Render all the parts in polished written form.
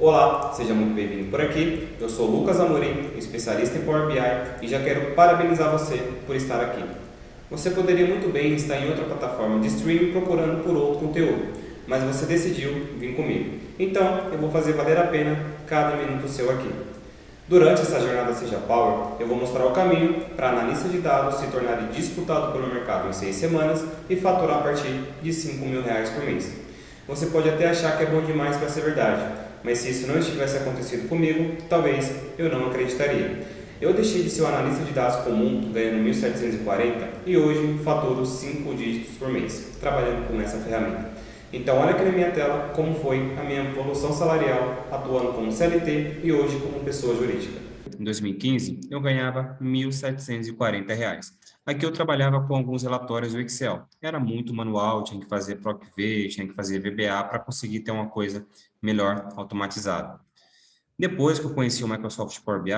Olá, seja muito bem-vindo por aqui. Eu sou Lucas Amorim, especialista em Power BI e já quero parabenizar você por estar aqui. Você poderia muito bem estar em outra plataforma de streaming procurando por outro conteúdo, mas você decidiu vir comigo. Então, eu vou fazer valer a pena cada minuto seu aqui. Durante essa jornada Seja Power, eu vou mostrar o caminho para analista de dados se tornar disputado pelo mercado em 6 semanas e faturar a partir de R$ 5.000 por mês. Você pode até achar que é bom demais para ser verdade, mas se isso não tivesse acontecido comigo, talvez eu não acreditaria. Eu deixei de ser um analista de dados comum, ganhando 1.740, e hoje faturo 5 dígitos por mês, trabalhando com essa ferramenta. Então olha aqui na minha tela como foi a minha evolução salarial atuando como CLT e hoje como pessoa jurídica. Em 2015, eu ganhava R$ 1.740. Aqui eu trabalhava com alguns relatórios do Excel. Era muito manual, tinha que fazer PROC-V, tinha que fazer VBA para conseguir ter uma coisa melhor automatizada. Depois que eu conheci o Microsoft Power BI,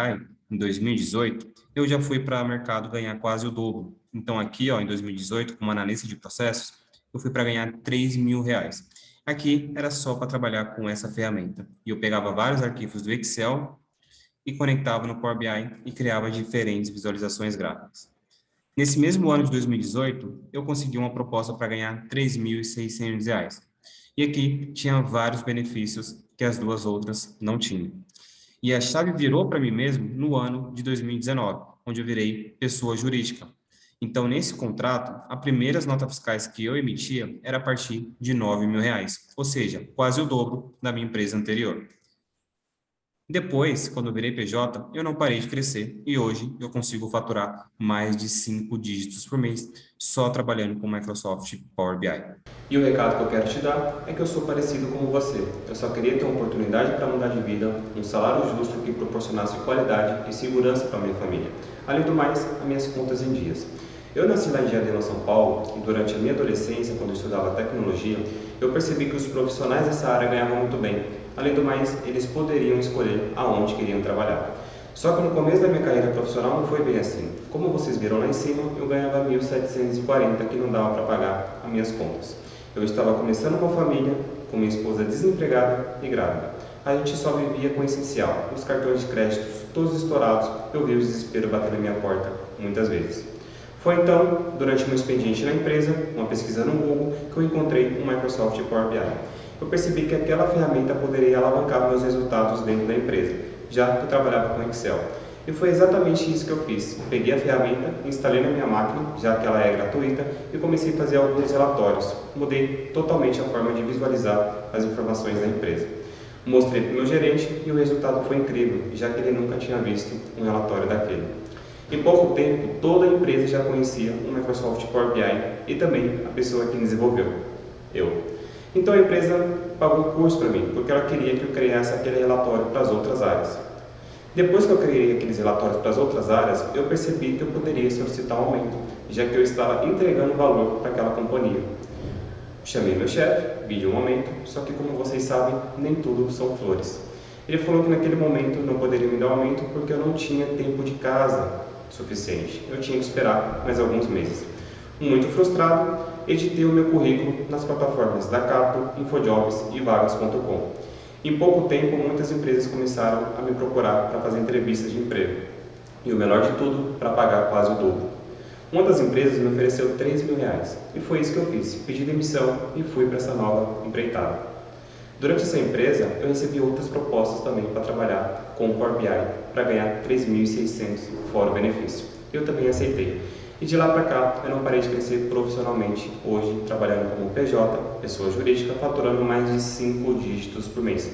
em 2018, eu já fui para o mercado ganhar quase o dobro. Então aqui, em 2018, como analista de processos, eu fui para ganhar R$ 3.000. Aqui era só para trabalhar com essa ferramenta. E eu pegava vários arquivos do Excel e conectava no Power BI e criava diferentes visualizações gráficas. Nesse mesmo ano de 2018, eu consegui uma proposta para ganhar R$ 3.600. E aqui tinha vários benefícios que as duas outras não tinham. E a chave virou para mim mesmo no ano de 2019, onde eu virei pessoa jurídica. Então, nesse contrato, as primeiras notas fiscais que eu emitia era a partir de R$ 9.000, ou seja, quase o dobro da minha empresa anterior. Depois, quando eu virei PJ, eu não parei de crescer e hoje eu consigo faturar mais de 5 dígitos por mês só trabalhando com Microsoft Power BI. E o recado que eu quero te dar é que eu sou parecido como você. Eu só queria ter uma oportunidade para mudar de vida, um salário justo que proporcionasse qualidade e segurança para minha família. Além do mais, as minhas contas em dias. Eu nasci lá em Diadema, São Paulo, e durante a minha adolescência, quando eu estudava tecnologia, eu percebi que os profissionais dessa área ganhavam muito bem. Além do mais, eles poderiam escolher aonde queriam trabalhar. Só que no começo da minha carreira profissional não foi bem assim. Como vocês viram lá em cima, eu ganhava 1.740, que não dava para pagar as minhas contas. Eu estava começando uma família, com minha esposa desempregada e grávida. A gente só vivia com o essencial, os cartões de crédito todos estourados, eu vi o desespero bater na minha porta muitas vezes. Foi então, durante meu expediente na empresa, uma pesquisa no Google, que eu encontrei o Microsoft Power BI. Eu percebi que aquela ferramenta poderia alavancar meus resultados dentro da empresa, já que eu trabalhava com Excel. E foi exatamente isso que eu fiz. Eu peguei a ferramenta, instalei na minha máquina, já que ela é gratuita, e comecei a fazer alguns relatórios. Mudei totalmente a forma de visualizar as informações da empresa. Mostrei para o meu gerente e o resultado foi incrível, já que ele nunca tinha visto um relatório daquele. Em pouco tempo, toda a empresa já conhecia o Microsoft Power BI e também a pessoa que desenvolveu, eu. Então a empresa pagou o curso para mim, porque ela queria que eu criasse aquele relatório para as outras áreas. Depois que eu criei aqueles relatórios para as outras áreas, eu percebi que eu poderia solicitar um aumento, já que eu estava entregando valor para aquela companhia. Chamei meu chefe, pedi um aumento, só que como vocês sabem, nem tudo são flores. Ele falou que naquele momento não poderia me dar um aumento porque eu não tinha tempo de casa suficiente. Eu tinha que esperar mais alguns meses. Muito frustrado, editei o meu currículo nas plataformas da Cato, Infojobs e Vagas.com. Em pouco tempo, muitas empresas começaram a me procurar para fazer entrevistas de emprego. E o melhor de tudo, para pagar quase o dobro. Uma das empresas me ofereceu R$ 3.000 e foi isso que eu fiz. Pedi demissão e fui para essa nova empreitada. Durante essa empresa, eu recebi outras propostas também para trabalhar com o Power BI para ganhar 3.600 fora o benefício. Eu também aceitei. E de lá para cá, eu não parei de crescer profissionalmente, hoje trabalhando como PJ, pessoa jurídica, faturando mais de 5 dígitos por mês.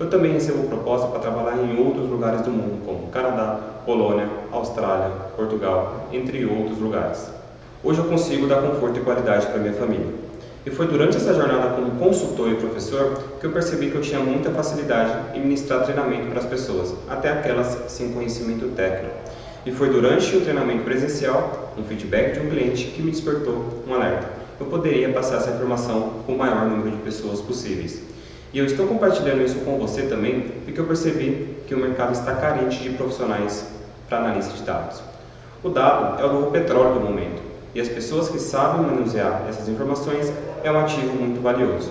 Eu também recebo proposta para trabalhar em outros lugares do mundo, como Canadá, Polônia, Austrália, Portugal, entre outros lugares. Hoje eu consigo dar conforto e qualidade para minha família. E foi durante essa jornada como consultor e professor que eu percebi que eu tinha muita facilidade em ministrar treinamento para as pessoas, até aquelas sem conhecimento técnico. E foi durante o treinamento presencial, um feedback de um cliente, que me despertou um alerta. Eu poderia passar essa informação com o maior número de pessoas possíveis. E eu estou compartilhando isso com você também, porque eu percebi que o mercado está carente de profissionais para analista de dados. O dado é o novo petróleo do momento, e as pessoas que sabem manusear essas informações é um ativo muito valioso.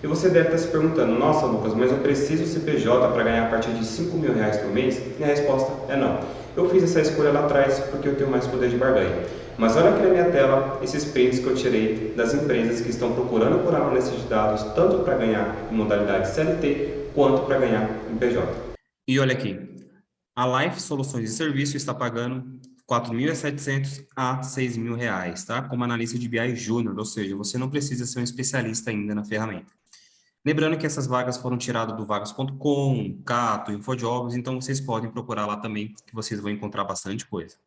E você deve estar se perguntando, nossa Lucas, mas eu preciso CPJ para ganhar a partir de R$ 5.000 por mês? E a resposta é não. Eu fiz essa escolha lá atrás porque eu tenho mais poder de barganha. Mas olha aqui na minha tela esses prints que eu tirei das empresas que estão procurando por analista de dados, tanto para ganhar em modalidade CLT, quanto para ganhar em PJ. E olha aqui, a Life Soluções de Serviço está pagando R$ 4.700 a R$ 6.000, tá? Como analista de BI Júnior, ou seja, você não precisa ser um especialista ainda na ferramenta. Lembrando que essas vagas foram tiradas do vagas.com, Cato, InfoJobs, então vocês podem procurar lá também, que vocês vão encontrar bastante coisa.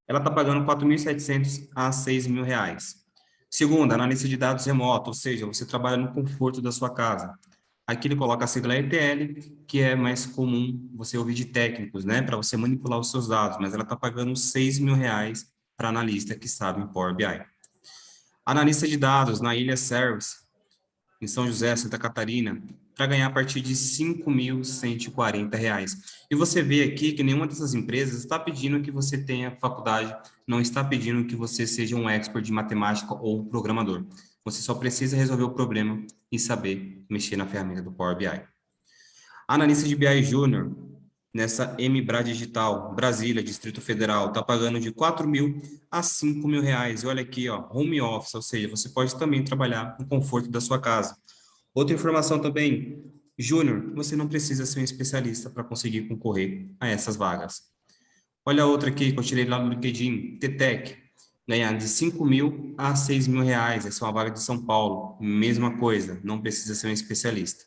Ela está pagando R$ 4.700 a R$ 6.000. Segunda, analista de dados remoto, ou seja, você trabalha no conforto da sua casa. Aqui ele coloca a sigla ETL, que é mais comum você ouvir de técnicos, né, para você manipular os seus dados, mas ela está pagando R$ 6.000 para analista que sabe em Power BI. Analista de dados na Ilha Service, em São José, Santa Catarina, para ganhar a partir de R$ 5.140. E você vê aqui que nenhuma dessas empresas está pedindo que você tenha faculdade, não está pedindo que você seja um expert de matemática ou programador. Você só precisa resolver o problema e saber mexer na ferramenta do Power BI. Analista de BI Júnior, nessa MBRA Digital, Brasília, Distrito Federal, está pagando de R$ 4.000 a R$ 5.000. E olha aqui, ó, home office, ou seja, você pode também trabalhar no conforto da sua casa. Outra informação também, Júnior, você não precisa ser um especialista para conseguir concorrer a essas vagas. Olha a outra aqui que eu tirei lá no LinkedIn, TTEC, ganhar de R$ 5.000 a R$ 6.000. Essa é uma vaga de São Paulo, mesma coisa, não precisa ser um especialista.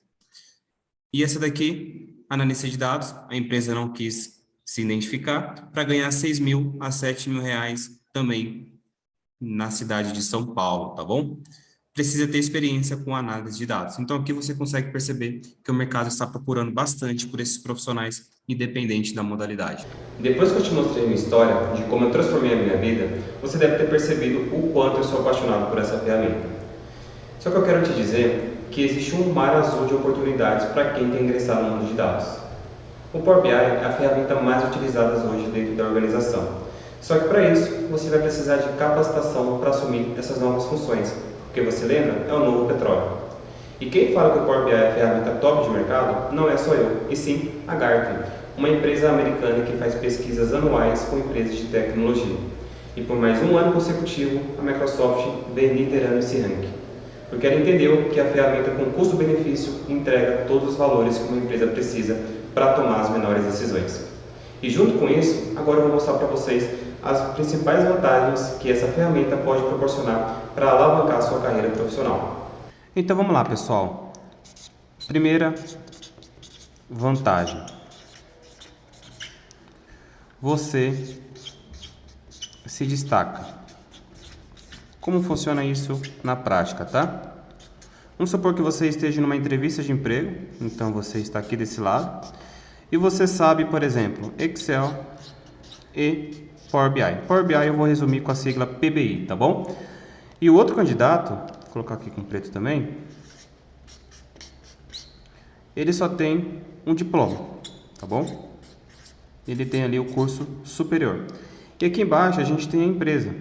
E essa daqui, analista de dados, a empresa não quis se identificar, para ganhar R$ 6.000 a R$ 7.000 também na cidade de São Paulo, tá bom? Precisa ter experiência com análise de dados. Então, aqui você consegue perceber que o mercado está procurando bastante por esses profissionais, independente da modalidade. Depois que eu te mostrei uma história de como eu transformei a minha vida, você deve ter percebido o quanto eu sou apaixonado por essa ferramenta. Só que eu quero te dizer que existe um mar azul de oportunidades para quem quer ingressar no mundo de dados. O Power BI é a ferramenta mais utilizada hoje dentro da organização. Só que para isso, você vai precisar de capacitação para assumir essas novas funções, porque você lembra, é o novo petróleo. E quem fala que o Power BI é a ferramenta top de mercado, não é só eu, e sim a Gartner, uma empresa americana que faz pesquisas anuais com empresas de tecnologia. E por mais um ano consecutivo, a Microsoft vem liderando esse ranking. Porque ela entendeu que a ferramenta com custo-benefício entrega todos os valores que uma empresa precisa para tomar as melhores decisões. E junto com isso, agora eu vou mostrar para vocês as principais vantagens que essa ferramenta pode proporcionar para alavancar a sua carreira profissional. Então vamos lá, pessoal. Primeira vantagem. Você se destaca. Como funciona isso na prática, tá? Vamos supor que você esteja numa entrevista de emprego, então você está aqui desse lado, e você sabe, por exemplo, Excel e Power BI. Power BI eu vou resumir com a sigla PBI, tá bom? E o outro candidato, vou colocar aqui com preto também, ele só tem um diploma, tá bom? Ele tem ali o curso superior. E aqui embaixo a gente tem a empresa.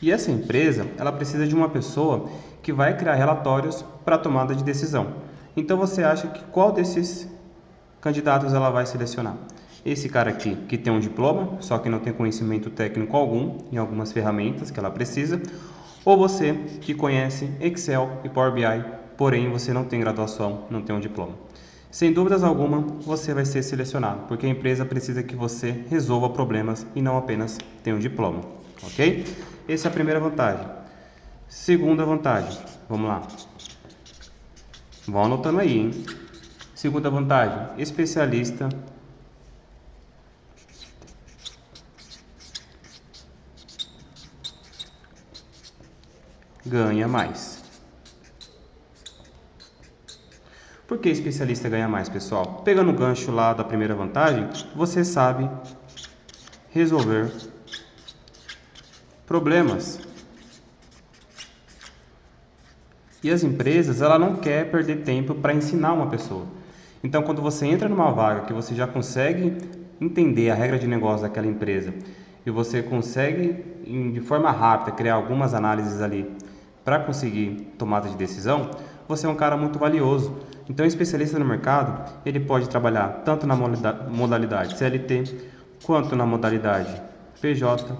E essa empresa, ela precisa de uma pessoa que vai criar relatórios para tomada de decisão. Então você acha que qual desses candidatos ela vai selecionar? Esse cara aqui, que tem um diploma, só que não tem conhecimento técnico algum em algumas ferramentas que ela precisa, ou você que conhece Excel e Power BI, porém você não tem graduação, não tem um diploma. Sem dúvidas alguma, você vai ser selecionado, porque a empresa precisa que você resolva problemas e não apenas tenha um diploma, ok? Essa é a primeira vantagem. Segunda vantagem, vamos lá. Vão anotando aí, hein? Segunda vantagem, especialista ganha mais. Por que especialista ganha mais, pessoal? Pegando o gancho lá da primeira vantagem, você sabe resolver problemas. E as empresas, ela não quer perder tempo para ensinar uma pessoa. Então, quando você entra numa vaga que você já consegue entender a regra de negócio daquela empresa e você consegue, de forma rápida, criar algumas análises ali para conseguir tomada de decisão, você é um cara muito valioso. Então, o especialista no mercado, ele pode trabalhar tanto na modalidade CLT, quanto na modalidade PJ,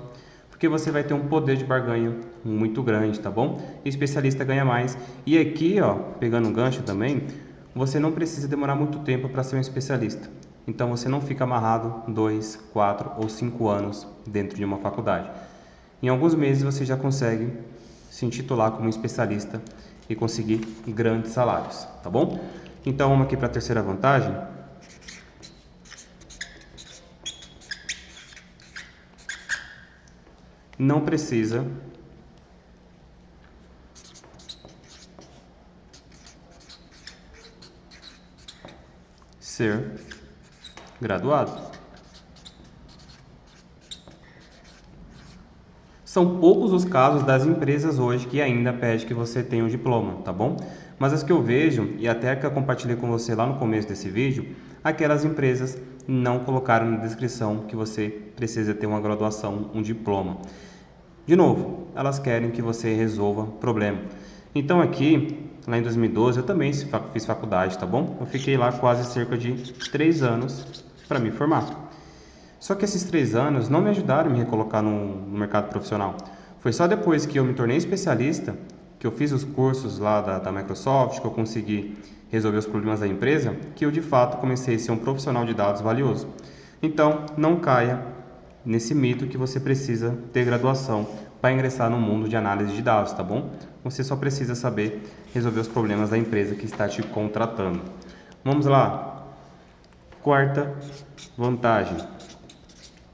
porque você vai ter um poder de barganha muito grande, tá bom? E o especialista ganha mais. E aqui, ó, pegando um gancho também, você não precisa demorar muito tempo para ser um especialista. Então, você não fica amarrado 2, 4 ou 5 anos dentro de uma faculdade. Em alguns meses, você já consegue se intitular como especialista e conseguir grandes salários, tá bom? Então, vamos aqui para a terceira vantagem. Não precisa ser graduado. São poucos os casos das empresas hoje que ainda pedem que você tenha um diploma, tá bom? Mas as que eu vejo, e até que eu compartilhei com você lá no começo desse vídeo, aquelas empresas não colocaram na descrição que você precisa ter uma graduação, um diploma. De novo, elas querem que você resolva problema. Então aqui, lá em 2012, eu também fiz faculdade, tá bom? Eu fiquei lá quase cerca de 3 anos para me formar. Só que esses 3 anos não me ajudaram a me recolocar no mercado profissional. Foi só depois que eu me tornei especialista, que eu fiz os cursos lá da Microsoft, que eu consegui resolver os problemas da empresa, que eu de fato comecei a ser um profissional de dados valioso. Então, não caia nesse mito que você precisa ter graduação para ingressar no mundo de análise de dados, tá bom? Você só precisa saber resolver os problemas da empresa que está te contratando. Vamos lá. Quarta vantagem.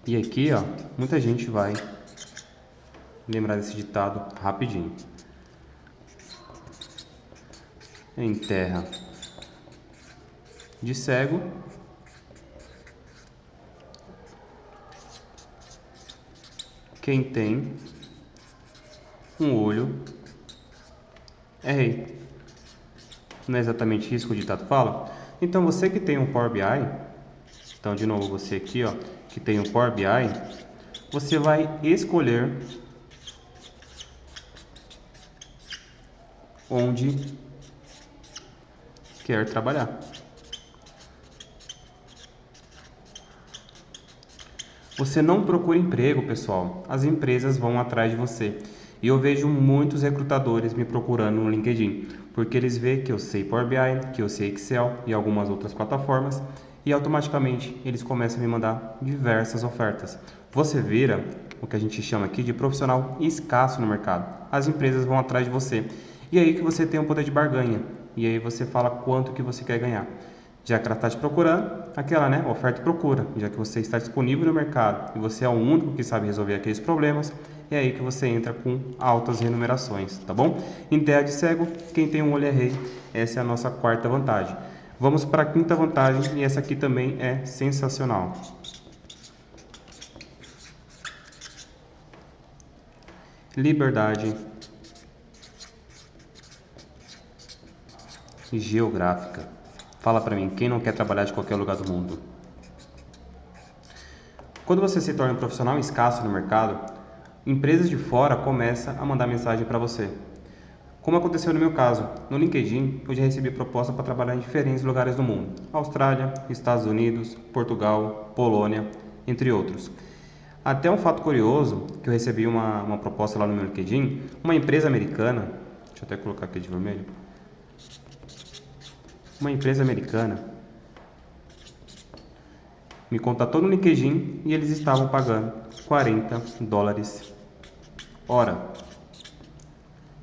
E aqui, ó, muita gente vai lembrar desse ditado rapidinho. Em terra de cego, quem tem um olho é rei. Não é exatamente isso que o ditado fala? Então, você que tem um Power BI, então, de novo, você aqui, ó, que tem um Power BI, você vai escolher onde quer trabalhar. Você não procura emprego, pessoal. As empresas vão atrás de você. E eu vejo muitos recrutadores me procurando no LinkedIn, porque eles veem que eu sei Power BI, que eu sei Excel e algumas outras plataformas, e automaticamente eles começam a me mandar diversas ofertas. Você vira o que a gente chama aqui de profissional escasso no mercado. As empresas vão atrás de você. E aí que você tem um poder de barganha. E aí você fala quanto que você quer ganhar. Já que ela está te procurando, aquela, né, oferta e procura, já que você está disponível no mercado e você é o único que sabe resolver aqueles problemas, é aí que você entra com altas remunerações, tá bom? Em terra de cego, quem tem um olho é rei, essa é a nossa quarta vantagem. Vamos para a quinta vantagem e essa aqui também é sensacional. Liberdade geográfica. Fala pra mim, quem não quer trabalhar de qualquer lugar do mundo? Quando você se torna um profissional escasso no mercado, empresas de fora começam a mandar mensagem para você. Como aconteceu no meu caso, no LinkedIn eu já recebi proposta para trabalhar em diferentes lugares do mundo. Austrália, Estados Unidos, Portugal, Polônia, entre outros. Até um fato curioso, que eu recebi uma proposta lá no meu LinkedIn, uma empresa americana, deixa eu até colocar aqui de vermelho, uma empresa americana me contatou no LinkedIn e eles estavam pagando $40 hora.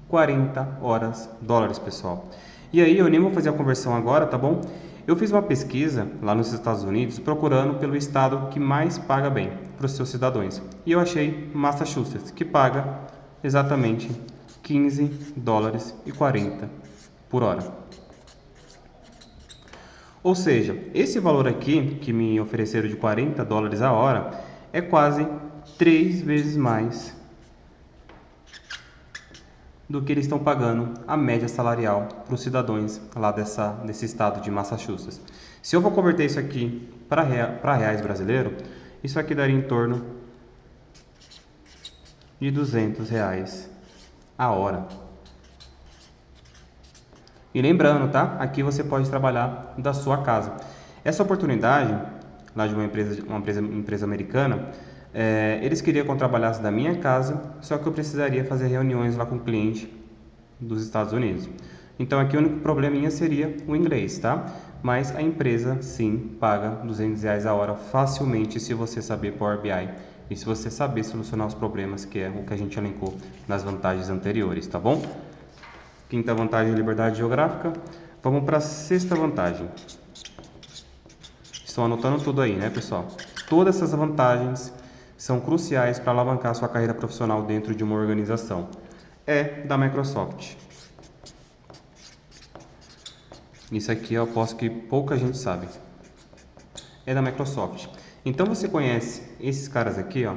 40 horas dólares, pessoal. E aí eu nem vou fazer a conversão agora, tá bom? Eu fiz uma pesquisa lá nos Estados Unidos procurando pelo estado que mais paga bem para os seus cidadãos. E eu achei Massachusetts, que paga exatamente $15,40 por hora. Ou seja, esse valor aqui que me ofereceram de $40 a hora é quase 3 vezes mais do que eles estão pagando a média salarial para os cidadãos lá desse estado de Massachusetts. Se eu for converter isso aqui para reais brasileiro, isso aqui daria em torno de R$200 a hora. E lembrando, tá? Aqui você pode trabalhar da sua casa. Essa oportunidade, lá de uma empresa americana, eles queriam que eu trabalhasse da minha casa, só que eu precisaria fazer reuniões lá com o cliente dos Estados Unidos. Então aqui o único probleminha seria o inglês, tá? Mas a empresa sim paga R$ 200 a hora facilmente se você saber Power BI e se você saber solucionar os problemas, que é o que a gente elencou nas vantagens anteriores, tá bom? Quinta vantagem, liberdade geográfica. Vamos para a sexta vantagem. Estão anotando tudo aí, né, pessoal? Todas essas vantagens são cruciais para alavancar sua carreira profissional dentro de uma organização. É da Microsoft. Isso aqui eu aposto que pouca gente sabe. É da Microsoft. Então você conhece esses caras aqui, ó.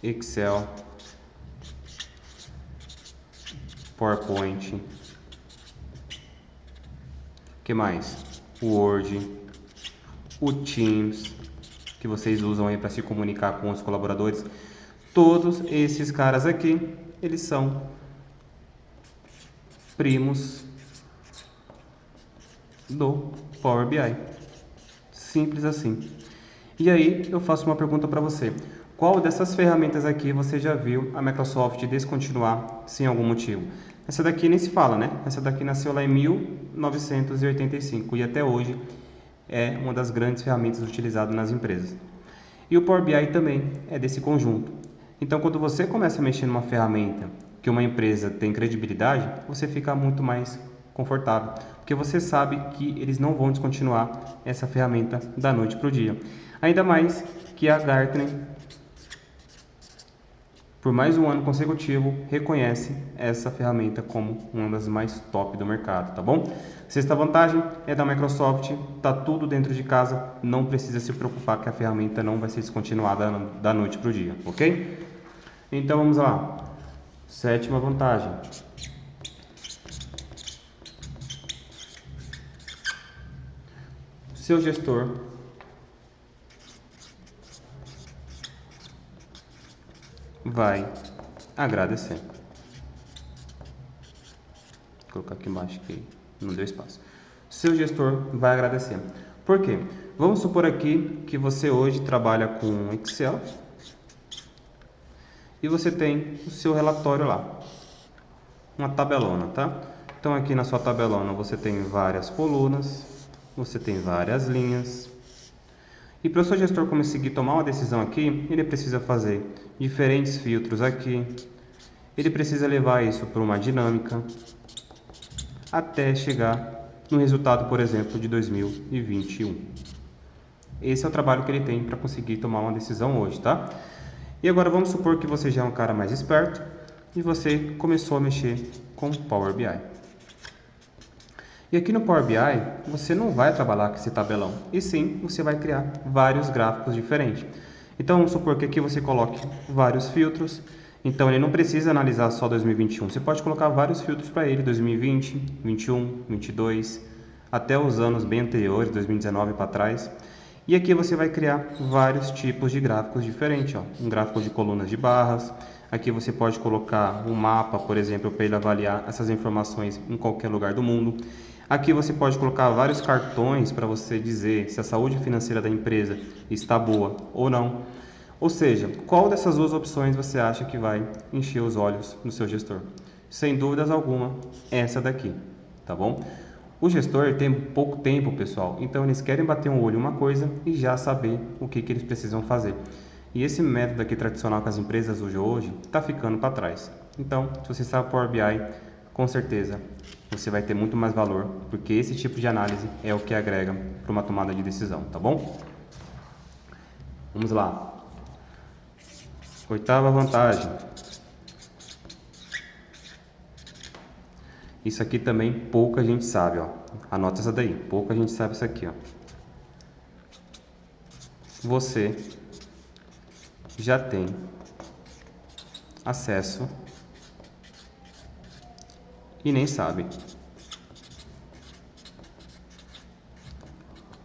Excel, PowerPoint, que mais? Word, o Teams, que vocês usam aí para se comunicar com os colaboradores. Todos esses caras aqui, eles são primos do Power BI. Simples assim. E aí eu faço uma pergunta para você. Qual dessas ferramentas aqui você já viu a Microsoft descontinuar sem algum motivo? Essa daqui nem se fala, né? Essa daqui nasceu lá em 1985 e até hoje é uma das grandes ferramentas utilizadas nas empresas. E o Power BI também é desse conjunto. Então, quando você começa a mexer numa ferramenta que uma empresa tem credibilidade, você fica muito mais confortável, porque você sabe que eles não vão descontinuar essa ferramenta da noite para o dia. Ainda mais que a Gartner, por mais um ano consecutivo, reconhece essa ferramenta como uma das mais top do mercado, tá bom? Sexta vantagem é da Microsoft, tá tudo dentro de casa, não precisa se preocupar que a ferramenta não vai ser descontinuada da noite para o dia, ok? Então vamos lá. Sétima vantagem. Seu gestor vai agradecer. Vou colocar aqui embaixo que não deu espaço. Seu gestor vai agradecer. Por quê? Vamos supor aqui que você hoje trabalha com Excel e você tem o seu relatório lá, uma tabelona, tá? Então aqui na sua tabelona você tem várias colunas, você tem várias linhas. E para o seu gestor conseguir tomar uma decisão aqui, ele precisa fazer diferentes filtros aqui, ele precisa levar isso para uma dinâmica, até chegar no resultado, por exemplo, de 2021. Esse é o trabalho que ele tem para conseguir tomar uma decisão hoje, tá? E agora vamos supor que você já é um cara mais esperto e você começou a mexer com Power BI. E aqui no Power BI, você não vai trabalhar com esse tabelão, e sim, você vai criar vários gráficos diferentes. Então, vamos supor que aqui você coloque vários filtros, então ele não precisa analisar só 2021, você pode colocar vários filtros para ele, 2020, 21, 22, até os anos bem anteriores, 2019 para trás. E aqui você vai criar vários tipos de gráficos diferentes, ó. Um gráfico de colunas de barras. Aqui você pode colocar um mapa, por exemplo, para ele avaliar essas informações em qualquer lugar do mundo. Aqui você pode colocar vários cartões para você dizer se a saúde financeira da empresa está boa ou não. Ou seja, qual dessas duas opções você acha que vai encher os olhos do seu gestor? Sem dúvidas alguma, essa daqui, tá bom? O gestor tem pouco tempo, pessoal, então eles querem bater um olho em uma coisa e já saber o que eles precisam fazer. E esse método aqui tradicional que as empresas usam hoje está ficando para trás. Então, se você sabe Power BI, com certeza você vai ter muito mais valor, porque esse tipo de análise é o que agrega para uma tomada de decisão, tá bom? Vamos lá. Oitava vantagem. Isso aqui também pouca gente sabe, ó. Anota essa daí, pouca gente sabe isso aqui, ó. Você já tem acesso e nem sabe.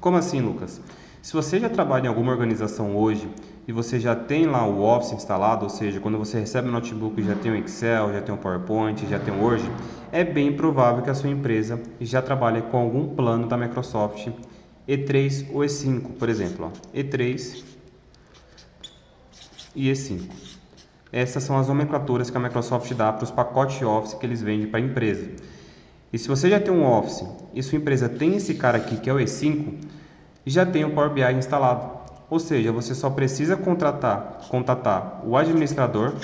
Como assim, Lucas? Se você já trabalha em alguma organização hoje e você já tem lá o Office instalado, ou seja, quando você recebe o notebook já tem o Excel, já tem o PowerPoint, já tem o Word, é bem provável que a sua empresa já trabalhe com algum plano da Microsoft E3 ou E5, por exemplo, E3 e E5. Essas são as nomenclaturas que a Microsoft dá para os pacotes Office que eles vendem para a empresa. E se você já tem um Office e sua empresa tem esse cara aqui que é o E5, já tem o Power BI instalado. Ou seja, você só precisa contatar o administrador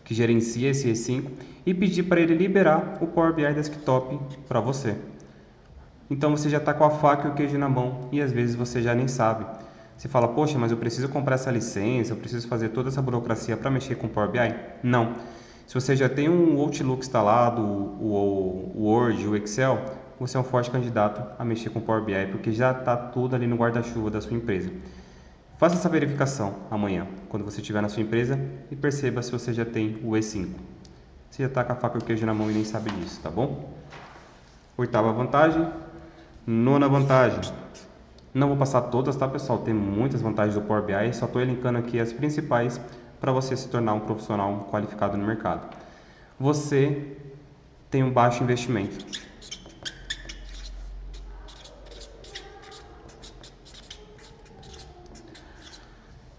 que gerencia esse E5 e pedir para ele liberar o Power BI Desktop para você. Então você já está com a faca e o queijo na mão e às vezes você já nem sabe. Você fala, poxa, mas eu preciso comprar essa licença, eu preciso fazer toda essa burocracia para mexer com o Power BI? Não. Se você já tem um Outlook instalado, o Word, o Excel, você é um forte candidato a mexer com o Power BI, porque já está tudo ali no guarda-chuva da sua empresa. Faça essa verificação amanhã, quando você estiver na sua empresa, e perceba se você já tem o E5. Você já está com a faca e o queijo na mão e nem sabe disso, tá bom? Oitava vantagem. Nona vantagem. Não vou passar todas, tá, pessoal? Tem muitas vantagens do Power BI, só estou elencando aqui as principais para você se tornar um profissional qualificado no mercado. Você tem um baixo investimento.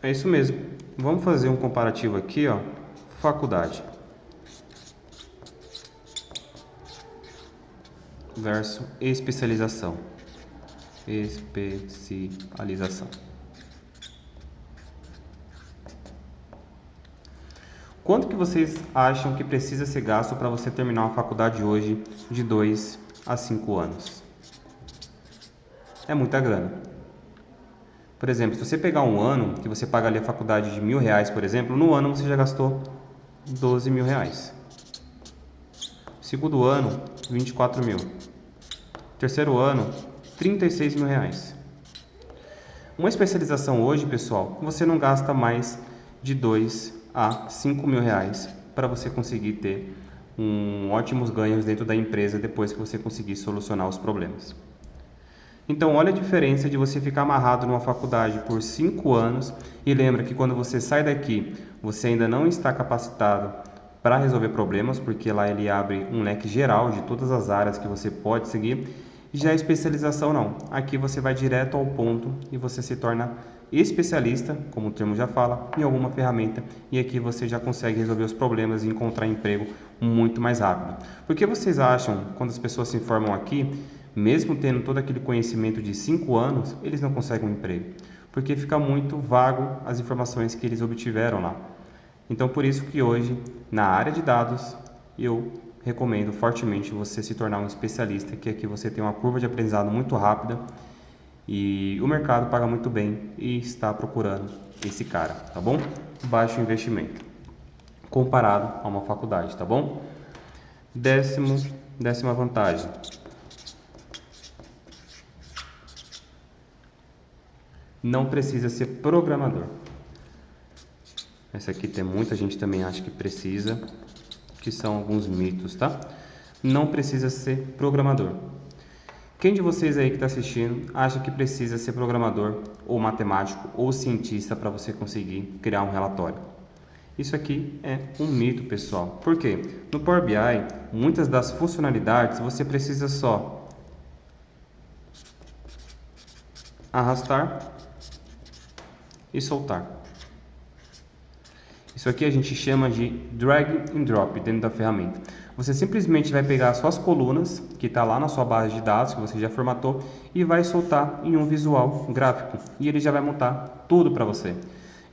É isso mesmo. Vamos fazer um comparativo aqui, ó. Faculdade versus especialização. Quanto que vocês acham que precisa ser gasto para você terminar uma faculdade hoje de 2 a 5 anos? É muita grana. Por exemplo, se você pegar um ano, que você paga ali a faculdade de R$1.000, por exemplo, no ano você já gastou R$12.000. Segundo ano, 24 mil. Terceiro ano, R$36.000. Uma especialização hoje, pessoal, você não gasta mais de 2 a 5 mil reais para você conseguir ter ótimos ganhos dentro da empresa depois que você conseguir solucionar os problemas. Então, olha a diferença de você ficar amarrado numa faculdade por 5 anos e lembra que quando você sai daqui, você ainda não está capacitado para resolver problemas, porque lá ele abre um leque geral de todas as áreas que você pode seguir. Já a especialização não, aqui você vai direto ao ponto e você se torna especialista, como o termo já fala, em alguma ferramenta, e aqui você já consegue resolver os problemas e encontrar emprego muito mais rápido. Por que vocês acham, quando as pessoas se informam aqui, mesmo tendo todo aquele conhecimento de 5 anos, eles não conseguem um emprego? Porque fica muito vago as informações que eles obtiveram lá. Então, por isso que hoje, na área de dados, eu recomendo fortemente você se tornar um especialista, que aqui você tem uma curva de aprendizado muito rápida e o mercado paga muito bem e está procurando esse cara, tá bom? Baixo investimento, comparado a uma faculdade, tá bom? Décima vantagem. Não precisa ser programador. Essa aqui tem muita gente também acha que precisa, que são alguns mitos, tá? Não precisa ser programador. Quem de vocês aí que está assistindo acha que precisa ser programador ou matemático ou cientista para você conseguir criar um relatório? Isso aqui é um mito, pessoal. Por quê? No Power BI, muitas das funcionalidades você precisa só arrastar e soltar. Isso aqui a gente chama de drag and drop dentro da ferramenta. Você simplesmente vai pegar as suas colunas, que está lá na sua base de dados, que você já formatou, e vai soltar em um visual gráfico. E ele já vai montar tudo para você.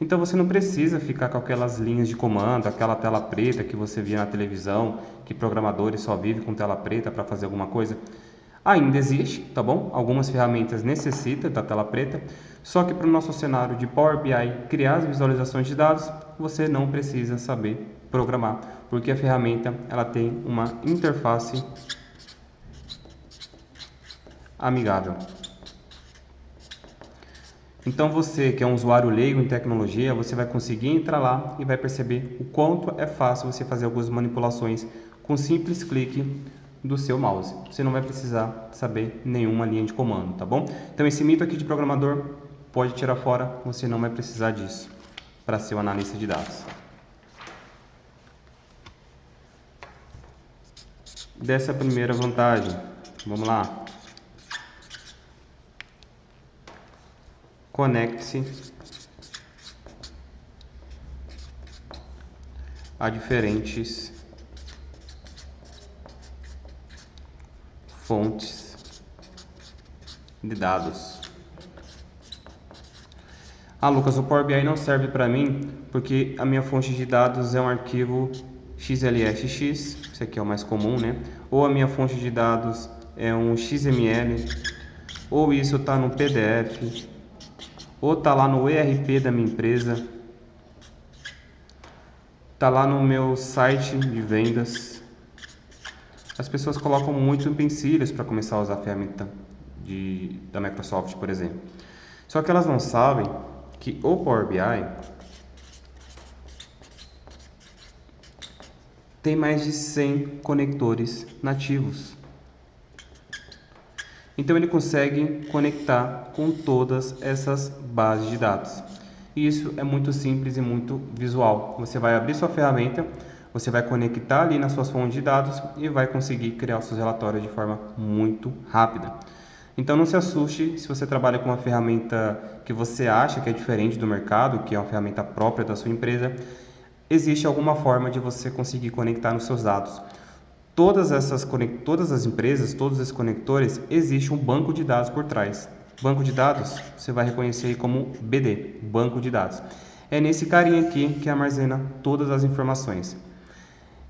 Então você não precisa ficar com aquelas linhas de comando, aquela tela preta que você via na televisão, que programadores só vivem com tela preta para fazer alguma coisa. Ainda existe, tá bom? Algumas ferramentas necessitam da tela preta, só que para o nosso cenário de Power BI criar as visualizações de dados, você não precisa saber programar, porque a ferramenta ela tem uma interface amigável. Então você que é um usuário leigo em tecnologia, você vai conseguir entrar lá e vai perceber o quanto é fácil você fazer algumas manipulações com simples clique do seu mouse. Você não vai precisar saber nenhuma linha de comando, tá bom? Então esse mito aqui de programador pode tirar fora, você não vai precisar disso para ser um analista de dados. dessa primeira vantagem? Vamos lá. Conecte-se a diferentes fontes de dados. Ah, Lucas, o Power BI não serve para mim porque a minha fonte de dados é um arquivo XLSX, isso aqui é o mais comum, né? Ou a minha fonte de dados é um XML, ou isso está no PDF, ou está lá no ERP da minha empresa, está lá no meu site de vendas. As pessoas colocam muito empecilhos para começar a usar a ferramenta da Microsoft, por exemplo. Só que elas não sabem que o Power BI tem mais de 100 conectores nativos. Então ele consegue conectar com todas essas bases de dados. E isso é muito simples e muito visual. Você vai abrir sua ferramenta, você vai conectar ali nas suas fontes de dados e vai conseguir criar os seus relatórios de forma muito rápida. Então não se assuste se você trabalha com uma ferramenta que você acha que é diferente do mercado, que é uma ferramenta própria da sua empresa. Existe alguma forma de você conseguir conectar nos seus dados. Todas as empresas, todos esses conectores, existe um banco de dados por trás. Banco de dados, você vai reconhecer aí como BD, banco de dados. É nesse carinha aqui que armazena todas as informações.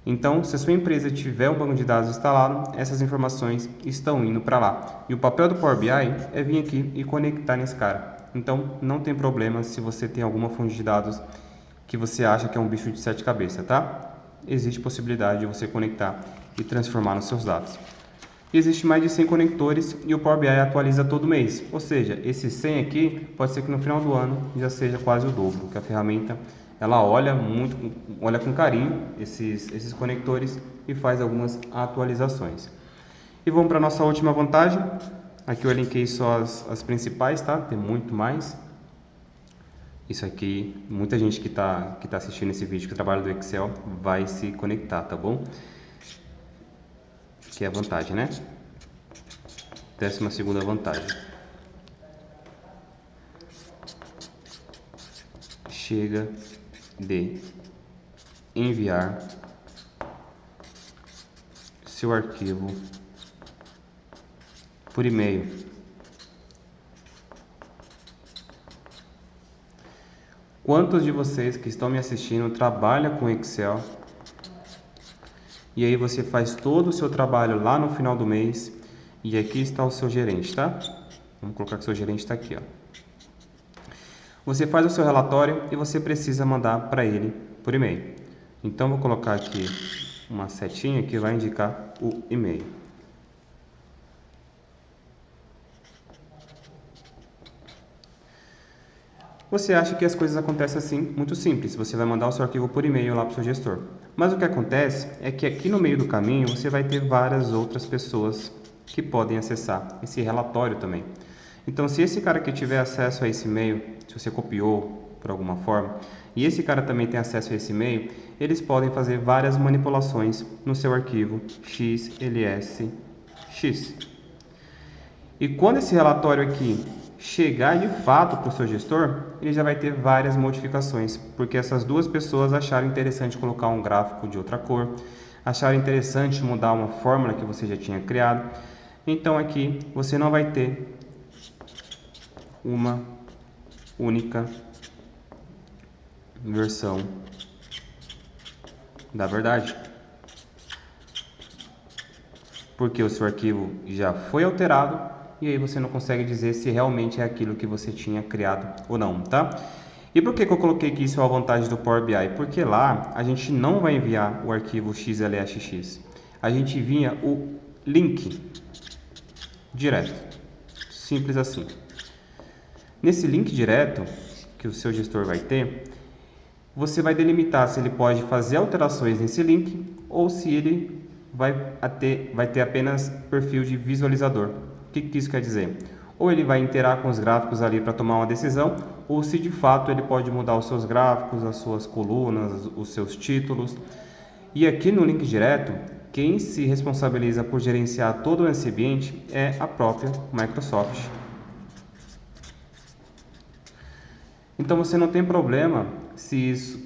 Então, se a sua empresa tiver um banco de dados instalado, essas informações estão indo para lá. E o papel do Power BI é vir aqui e conectar nesse cara. Então, não tem problema se você tem alguma fonte de dados que você acha que é um bicho de 7 cabeças, tá? Existe possibilidade de você conectar e transformar nos seus dados. Existe mais de 100 conectores e o Power BI atualiza todo mês. Ou seja, esses 100 aqui, pode ser que no final do ano já seja quase o dobro, que a ferramenta ela olha com carinho esses conectores e faz algumas atualizações. E vamos para a nossa última vantagem. Aqui eu elenquei só as principais, tá? Tem muito mais. Isso aqui, muita gente que tá assistindo esse vídeo que trabalha do Excel vai se conectar, tá bom? Que é a vantagem, né? 12ª vantagem. Chega de enviar seu arquivo por e-mail. Quantos de vocês que estão me assistindo trabalham com Excel? E aí você faz todo o seu trabalho lá no final do mês e aqui está o seu gerente, tá? Vamos colocar que o seu gerente está aqui, ó. Você faz o seu relatório e você precisa mandar para ele por e-mail. Então vou colocar aqui uma setinha que vai indicar o e-mail. Você acha que as coisas acontecem assim, muito simples. Você vai mandar o seu arquivo por e-mail lá para o seu gestor. Mas o que acontece é que aqui no meio do caminho você vai ter várias outras pessoas que podem acessar esse relatório também. Então, se esse cara que tiver acesso a esse e-mail, se você copiou por alguma forma, e esse cara também tem acesso a esse e-mail, eles podem fazer várias manipulações no seu arquivo XLSX. E quando esse relatório aqui chegar de fato para o seu gestor, ele já vai ter várias modificações, porque essas duas pessoas acharam interessante colocar um gráfico de outra cor, acharam interessante mudar uma fórmula que você já tinha criado. Então aqui você não vai ter uma única versão da verdade, porque o seu arquivo já foi alterado e aí você não consegue dizer se realmente é aquilo que você tinha criado ou não, tá? E por que eu coloquei que isso é a vantagem do Power BI? Porque lá a gente não vai enviar o arquivo XLSX, a gente envia o link direto, simples assim. Nesse link direto que o seu gestor vai ter, você vai delimitar se ele pode fazer alterações nesse link ou se ele vai ter apenas perfil de visualizador. O que isso quer dizer? Ou ele vai interar com os gráficos ali para tomar uma decisão, ou se de fato ele pode mudar os seus gráficos, as suas colunas, os seus títulos. E aqui no link direto, quem se responsabiliza por gerenciar todo esse ambiente é a própria Microsoft. Então você não tem problema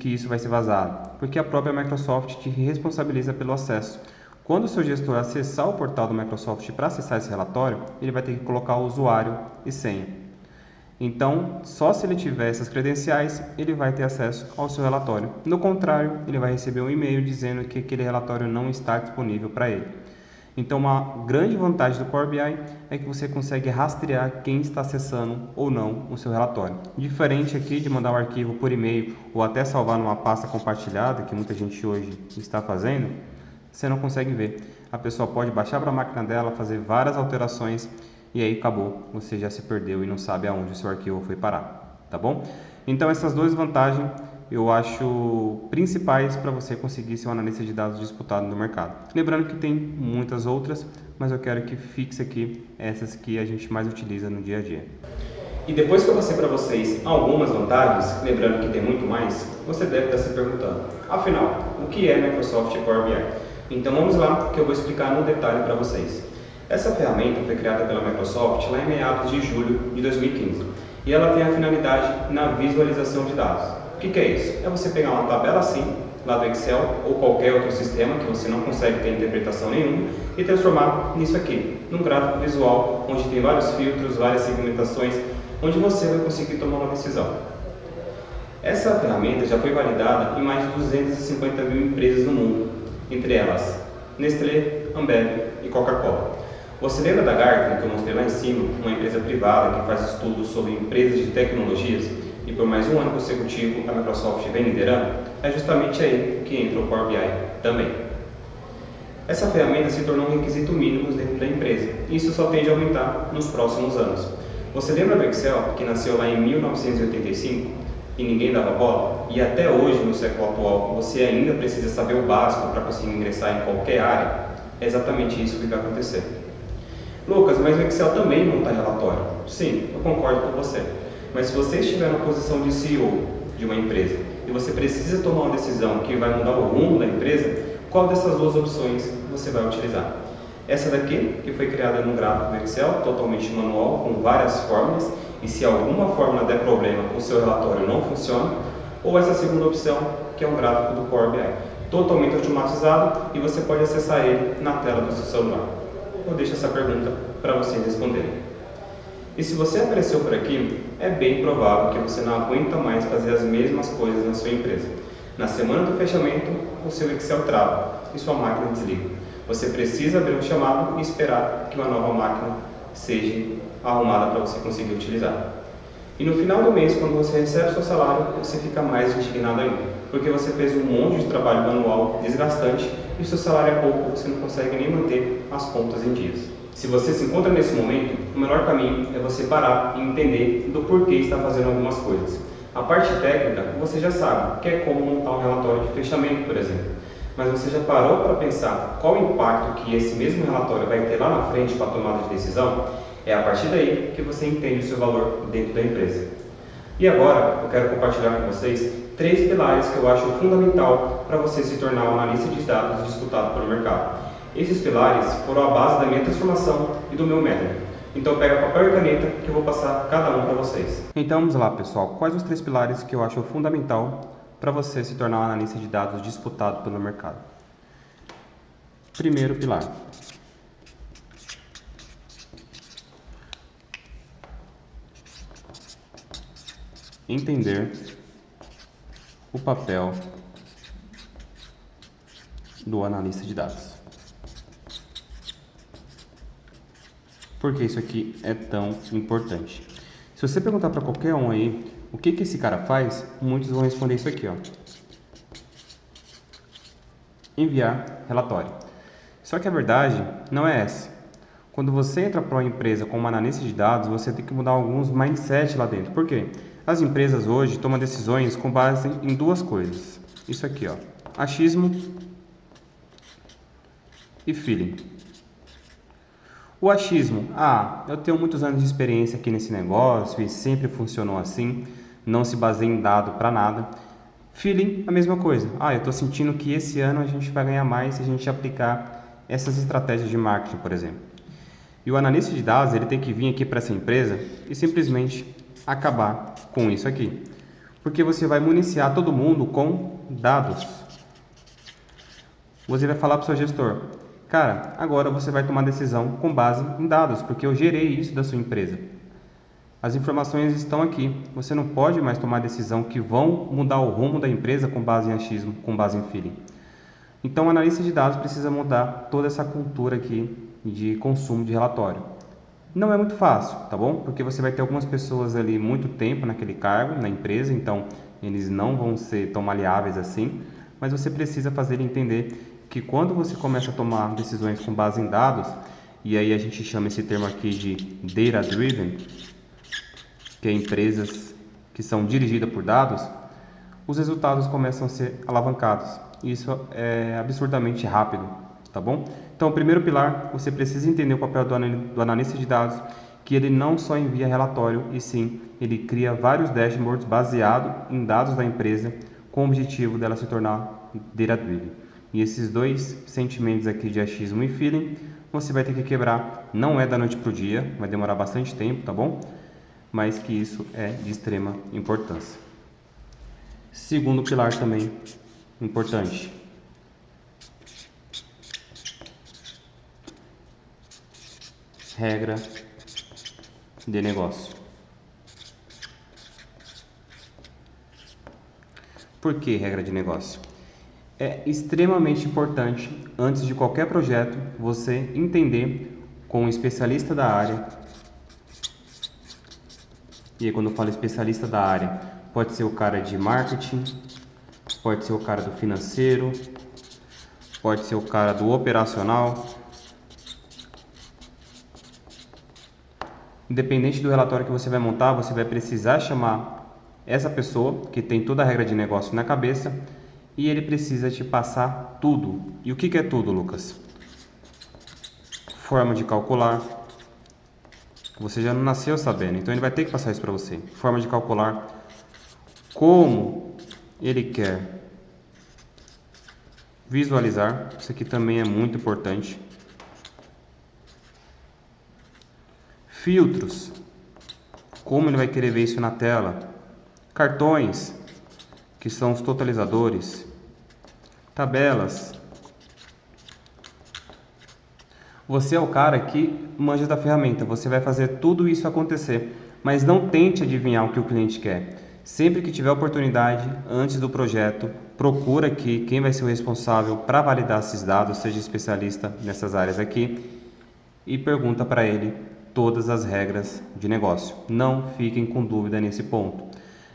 que isso vai ser vazado, porque a própria Microsoft te responsabiliza pelo acesso. Quando o seu gestor acessar o portal do Microsoft para acessar esse relatório, ele vai ter que colocar o usuário e senha. Então, só se ele tiver essas credenciais, ele vai ter acesso ao seu relatório. No contrário, ele vai receber um e-mail dizendo que aquele relatório não está disponível para ele. Então, uma grande vantagem do Power BI é que você consegue rastrear quem está acessando ou não o seu relatório. Diferente aqui de mandar o arquivo por e-mail ou até salvar numa pasta compartilhada, que muita gente hoje está fazendo, você não consegue ver. A pessoa pode baixar para a máquina dela, fazer várias alterações e aí acabou, você já se perdeu e não sabe aonde o seu arquivo foi parar, tá bom? Então essas duas vantagens eu acho principais para você conseguir ser um analista de dados disputado no mercado. Lembrando que tem muitas outras, mas eu quero que fixe aqui essas que a gente mais utiliza no dia a dia. E depois que eu passei para vocês algumas vantagens, lembrando que tem muito mais, você deve estar se perguntando, afinal, o que é Microsoft Power BI? Então vamos lá que eu vou explicar no detalhe para vocês. Essa ferramenta foi criada pela Microsoft lá em meados de julho de 2015 e ela tem a finalidade na visualização de dados. O que é isso? É você pegar uma tabela assim, lá do Excel ou qualquer outro sistema que você não consegue ter interpretação nenhuma e transformar nisso aqui, num gráfico visual onde tem vários filtros, várias segmentações, onde você vai conseguir tomar uma decisão. Essa ferramenta já foi validada em mais de 250 mil empresas no mundo, entre elas Nestlé, Ambev e Coca-Cola. Você lembra da Gartner que eu mostrei lá em cima, uma empresa privada que faz estudos sobre empresas de tecnologias e por mais um ano consecutivo a Microsoft vem liderando? É justamente aí que entra o Power BI também. Essa ferramenta se tornou um requisito mínimo dentro da empresa e isso só tende a aumentar nos próximos anos. Você lembra do Excel que nasceu lá em 1985 e ninguém dava bola? E até hoje, no século atual, você ainda precisa saber o básico para conseguir ingressar em qualquer área? É exatamente isso que vai acontecer. Lucas, mas o Excel também monta relatório. Sim, eu concordo com você. Mas se você estiver na posição de CEO de uma empresa e você precisa tomar uma decisão que vai mudar o rumo da empresa, qual dessas duas opções você vai utilizar? Essa daqui, que foi criada no gráfico do Excel, totalmente manual, com várias fórmulas, e se alguma fórmula der problema, o seu relatório não funciona, ou essa segunda opção, que é um gráfico do Power BI, totalmente automatizado e você pode acessar ele na tela do seu celular. Eu deixo essa pergunta para vocês responderem. E se você apareceu por aqui, é bem provável que você não aguenta mais fazer as mesmas coisas na sua empresa. Na semana do fechamento, o seu Excel trava e sua máquina desliga. Você precisa abrir um chamado e esperar que uma nova máquina seja arrumada para você conseguir utilizar. E no final do mês, quando você recebe o seu salário, você fica mais indignado ainda, porque você fez um monte de trabalho manual desgastante e o seu salário é pouco, você não consegue nem manter as contas em dias. Se você se encontra nesse momento, o melhor caminho é você parar e entender do porquê está fazendo algumas coisas. A parte técnica você já sabe, que é como montar um relatório de fechamento, por exemplo. Mas você já parou para pensar qual o impacto que esse mesmo relatório vai ter lá na frente para a tomada de decisão? É a partir daí que você entende o seu valor dentro da empresa. E agora eu quero compartilhar com vocês 3 pilares que eu acho fundamental para você se tornar um analista de dados disputado pelo mercado. Esses pilares foram a base da minha transformação e do meu método. Então pega papel e caneta que eu vou passar cada um para vocês. Então vamos lá, pessoal. Quais os 3 pilares que eu acho fundamental para você se tornar um analista de dados disputado pelo mercado? Primeiro pilar: entender o papel do analista de dados. Por que isso aqui é tão importante? Se você perguntar para qualquer um aí o que esse cara faz, muitos vão responder isso aqui, ó: enviar relatório. Só que a verdade não é essa. Quando você entra para uma empresa como analista de dados, você tem que mudar alguns mindset lá dentro. Por quê? As empresas hoje tomam decisões com base em 2 coisas. Isso aqui, ó: achismo e feeling. O achismo: eu tenho muitos anos de experiência aqui nesse negócio e sempre funcionou assim, não se baseia em dado para nada. Feeling, a mesma coisa. Eu estou sentindo que esse ano a gente vai ganhar mais se a gente aplicar essas estratégias de marketing, por exemplo. E o analista de dados, ele tem que vir aqui para essa empresa e simplesmente acabar com isso aqui. Porque você vai municiar todo mundo com dados. Você vai falar para o seu gestor, cara, agora você vai tomar decisão com base em dados, porque eu gerei isso da sua empresa. As informações estão aqui. Você não pode mais tomar decisão que vão mudar o rumo da empresa com base em achismo, com base em feeling. Então, o analista de dados precisa mudar toda essa cultura aqui de consumo de relatório. Não é muito fácil, tá bom? Porque você vai ter algumas pessoas ali muito tempo naquele cargo, na empresa, então eles não vão ser tão maleáveis assim, mas você precisa fazer ele entender que quando você começa a tomar decisões com base em dados, e aí a gente chama esse termo aqui de data driven, que é empresas que são dirigidas por dados, os resultados começam a ser alavancados. Isso é absurdamente rápido, tá bom? Então, o primeiro pilar, você precisa entender o papel do analista de dados, que ele não só envia relatório, e sim, ele cria vários dashboards baseados em dados da empresa, com o objetivo dela se tornar data-driven. E esses dois sentimentos aqui de achismo e feeling, você vai ter que quebrar. Não é da noite para o dia, vai demorar bastante tempo, tá bom? Mas que isso é de extrema importância. Segundo pilar também importante. Regra de negócio. Por que regra de negócio? É extremamente importante, antes de qualquer projeto, você entender com um especialista da área. E aí, quando eu falo especialista da área, pode ser o cara de marketing, pode ser o cara do financeiro, pode ser o cara do operacional. Independente do relatório que você vai montar, você vai precisar chamar essa pessoa que tem toda a regra de negócio na cabeça e ele precisa te passar tudo. E o que é tudo, Lucas? Forma de calcular. Você já não nasceu sabendo, então ele vai ter que passar isso para você. Forma de calcular, como ele quer visualizar, isso aqui também é muito importante. Filtros, como ele vai querer ver isso na tela. Cartões, que são os totalizadores. Tabelas. Você é o cara que manja da ferramenta, você vai fazer tudo isso acontecer, mas não tente adivinhar o que o cliente quer. Sempre que tiver oportunidade, antes do projeto, procura aqui quem vai ser o responsável para validar esses dados, seja especialista nessas áreas aqui, e pergunta para ele todas as regras de negócio. Não fiquem com dúvida nesse ponto.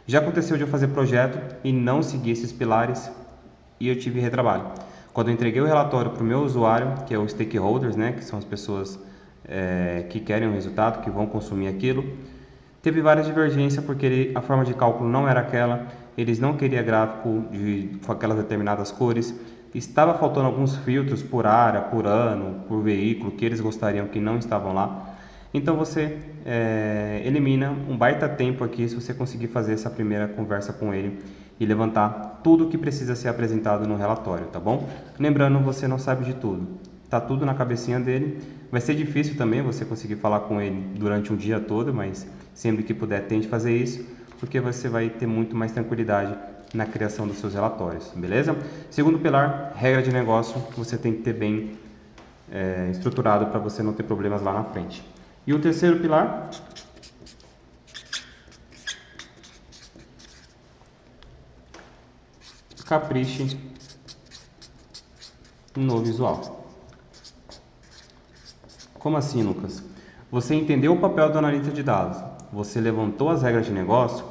Já aconteceu de eu fazer projeto e não seguir esses pilares e eu tive retrabalho. Quando eu entreguei o relatório para o meu usuário, que é os stakeholders, né, que são as pessoas que querem o resultado, que vão consumir aquilo, teve várias divergências porque a forma de cálculo não era aquela, eles não queriam gráfico com aquelas determinadas cores, estava faltando alguns filtros por área, por ano, por veículo, que eles gostariam que não estavam lá. Então você elimina um baita tempo aqui se você conseguir fazer essa primeira conversa com ele e levantar tudo o que precisa ser apresentado no relatório, tá bom? Lembrando, você não sabe de tudo, tá tudo na cabecinha dele. Vai ser difícil também você conseguir falar com ele durante um dia todo, mas sempre que puder tente fazer isso, porque você vai ter muito mais tranquilidade na criação dos seus relatórios, beleza? Segundo pilar, regra de negócio, você tem que ter bem estruturado para você não ter problemas lá na frente. E o terceiro pilar, capriche no visual. Como assim, Lucas? Você entendeu o papel do analista de dados, você levantou as regras de negócio,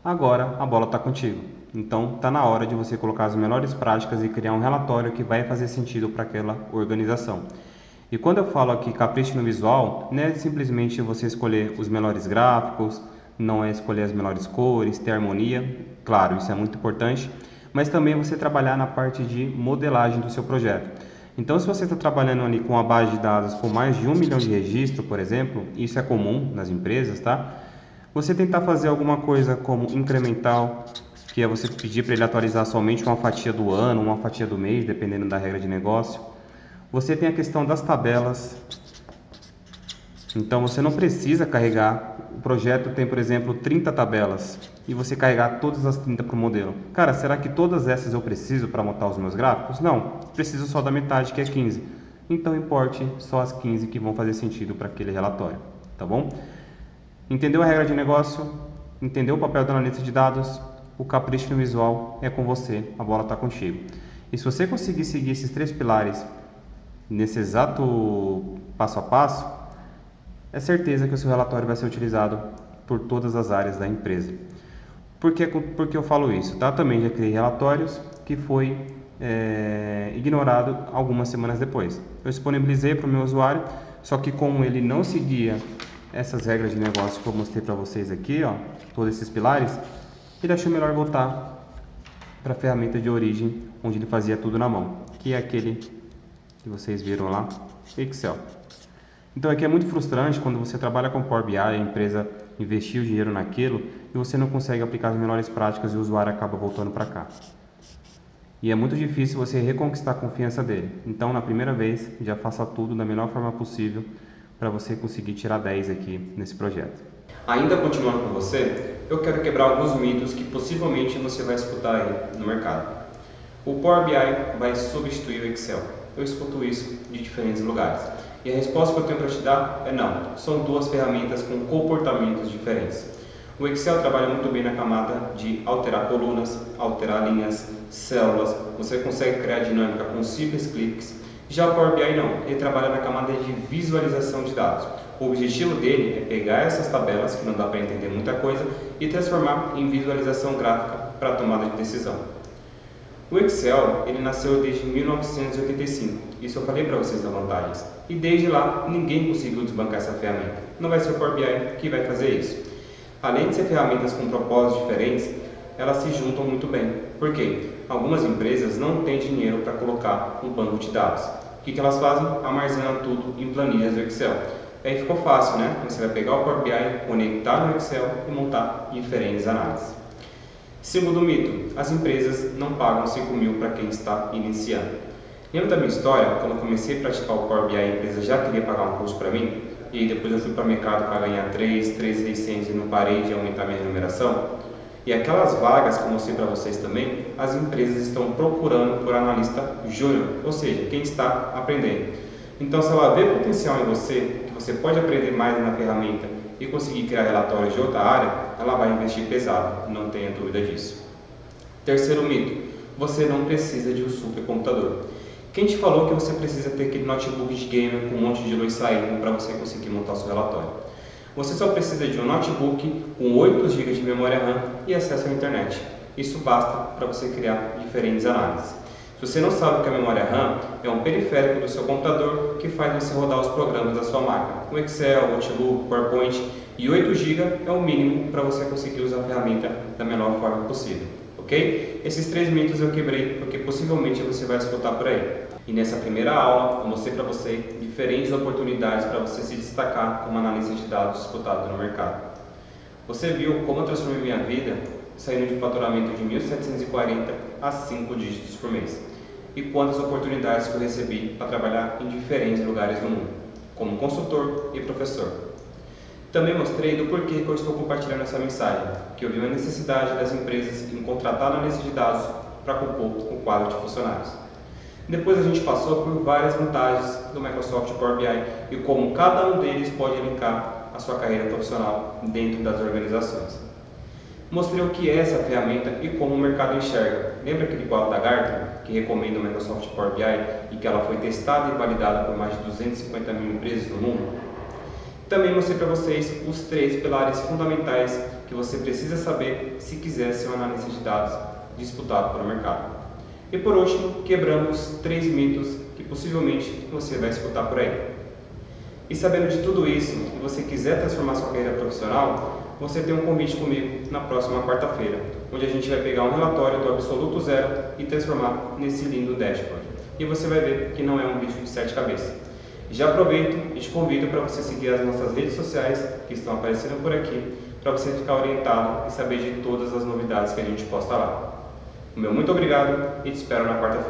agora a bola está contigo. Então está na hora de você colocar as melhores práticas e criar um relatório que vai fazer sentido para aquela organização. E quando eu falo aqui capricho no visual, não é simplesmente você escolher os melhores gráficos, não é escolher as melhores cores, ter harmonia, claro, isso é muito importante, mas também você trabalhar na parte de modelagem do seu projeto. Então, se você está trabalhando ali com uma base de dados com mais de 1 milhão de registros, por exemplo, isso é comum nas empresas, tá? Você tentar fazer alguma coisa como incremental, que é você pedir para ele atualizar somente uma fatia do ano, uma fatia do mês, dependendo da regra de negócio. Você tem a questão das tabelas. Então você não precisa carregar, o projeto tem, por exemplo, 30 tabelas e você carregar todas as 30 para o modelo. Cara, será que todas essas eu preciso para montar os meus gráficos? Não, preciso só da metade, que é 15. Então importe só as 15 que vão fazer sentido para aquele relatório, tá bom? Entendeu a regra de negócio? Entendeu o papel do analista de dados? O capricho no visual é com você, a bola está contigo. E se você conseguir seguir esses 3 pilares nesse exato passo a passo, é certeza que o seu relatório vai ser utilizado por todas as áreas da empresa. Por que eu falo isso? Tá? Também já criei relatórios que foi ignorado algumas semanas depois. Eu disponibilizei para o meu usuário, só que como ele não seguia essas regras de negócio que eu mostrei para vocês aqui, ó, todos esses pilares, ele achou melhor voltar para a ferramenta de origem, onde ele fazia tudo na mão, que é aquele que vocês viram lá, Excel. Então aqui é muito frustrante quando você trabalha com Power BI, a empresa investiu dinheiro naquilo e você não consegue aplicar as melhores práticas e o usuário acaba voltando para cá. E é muito difícil você reconquistar a confiança dele. Então na primeira vez já faça tudo da melhor forma possível para você conseguir tirar 10 aqui nesse projeto. Ainda continuando com você, eu quero quebrar alguns mitos que possivelmente você vai escutar aí no mercado. O Power BI vai substituir o Excel. Eu escuto isso de diferentes lugares. E a resposta que eu tenho para te dar é não. São 2 ferramentas com comportamentos diferentes. O Excel trabalha muito bem na camada de alterar colunas, alterar linhas, células. Você consegue criar dinâmica com simples cliques. Já o Power BI não. Ele trabalha na camada de visualização de dados. O objetivo dele é pegar essas tabelas, que não dá para entender muita coisa, e transformar em visualização gráfica para tomada de decisão. O Excel, ele nasceu desde 1985, isso eu falei para vocês das vantagens, e desde lá ninguém conseguiu desbancar essa ferramenta. Não vai ser o Power BI que vai fazer isso. Além de ser ferramentas com propósitos diferentes, elas se juntam muito bem. Por quê? Algumas empresas não têm dinheiro para colocar um banco de dados. O que elas fazem? Armazenam tudo em planilhas do Excel. Aí ficou fácil, né? Você vai pegar o Power BI, conectar no Excel e montar diferentes análises. Segundo mito, as empresas não pagam 5 mil para quem está iniciando. Lembra da minha história? Quando eu comecei a praticar o Power BI, a empresa já queria pagar um curso para mim, e aí depois eu fui para o mercado para ganhar 3.600 e não parei de aumentar minha remuneração? E aquelas vagas que eu mostrei para vocês também, as empresas estão procurando por analista júnior, ou seja, quem está aprendendo. Então, se ela vê potencial em você, que você pode aprender mais na ferramenta e conseguir criar relatórios de outra área, ela vai investir pesado, não tenha dúvida disso. Terceiro mito, você não precisa de um supercomputador. Quem te falou que você precisa ter aquele notebook de gamer com um monte de luz saindo para você conseguir montar o seu relatório? Você só precisa de um notebook com 8 GB de memória RAM e acesso à internet. Isso basta para você criar diferentes análises. Se você não sabe que a memória RAM é um periférico do seu computador que faz você rodar os programas da sua máquina, o Excel, o Outlook, PowerPoint, e 8 GB é o mínimo para você conseguir usar a ferramenta da melhor forma possível, ok? Esses 3 mitos eu quebrei porque possivelmente você vai escutar por aí. E nessa primeira aula eu mostrei para você diferentes oportunidades para você se destacar como analista de dados disputado no mercado. Você viu como eu transformei minha vida saindo de um faturamento de 1.740 a 5 dígitos por mês. E quantas oportunidades que eu recebi para trabalhar em diferentes lugares do mundo, como consultor e professor. Também mostrei do porquê que eu estou compartilhando essa mensagem, que eu vi a necessidade das empresas em contratar analista de dados para compor o quadro de funcionários. Depois a gente passou por várias vantagens do Microsoft Power BI e como cada um deles pode linkar a sua carreira profissional dentro das organizações. Mostrei o que é essa ferramenta e como o mercado enxerga. Lembra aquele quadro da Gartner que recomenda o Microsoft Power BI e que ela foi testada e validada por mais de 250 mil empresas no mundo? Também mostrei para vocês os 3 pilares fundamentais que você precisa saber se quiser ser um analista de dados disputado pelo mercado. E por último, quebramos 3 mitos que possivelmente você vai escutar por aí. E sabendo de tudo isso, e você quiser transformar sua carreira profissional, você tem um convite comigo na próxima quarta-feira, onde a gente vai pegar um relatório do absoluto zero e transformar nesse lindo dashboard. E você vai ver que não é um bicho de 7 cabeças. Já aproveito e te convido para você seguir as nossas redes sociais que estão aparecendo por aqui, para você ficar orientado e saber de todas as novidades que a gente posta lá. O meu muito obrigado e te espero na quarta-feira.